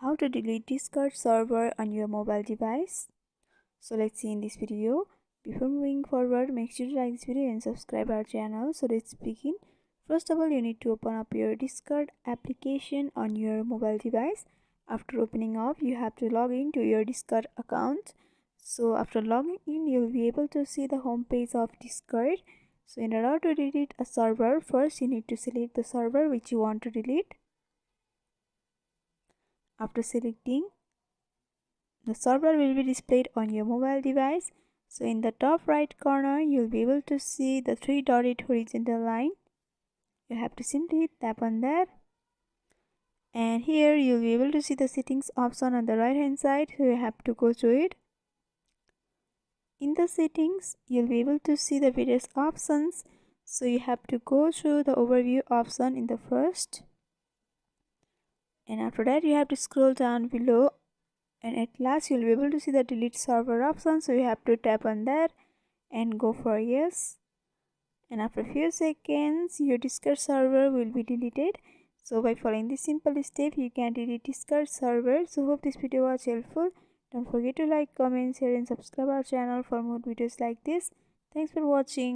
How to delete Discord server on your mobile device. So let's see in this video. Before moving forward, make sure to like this video and subscribe our channel. So let's begin. First of all, you need to open up your Discord application on your mobile device. After opening up, you have to log in to your Discord account. So after logging in, you'll be able to see the home page of Discord. So in order to delete a server, first you need to select the server which you want to delete. After selecting, the server will be displayed on your mobile device. So in the top right corner, you'll be able to see the three-dotted horizontal line. You have to simply tap on that. And here you'll be able to see the settings option on the right hand side. So you have to go through it. In the settings, you'll be able to see the various options. So you have to go through the overview option in the first. And after that, you have to scroll down below. And at last you'll be able to see the delete server option, so you have to tap on that and go for yes. And after a few seconds your Discord server will be deleted. So by following this simple step you can delete Discord server. So hope this video was helpful. Don't forget to like, comment, share and subscribe our channel for more videos like this. Thanks for watching.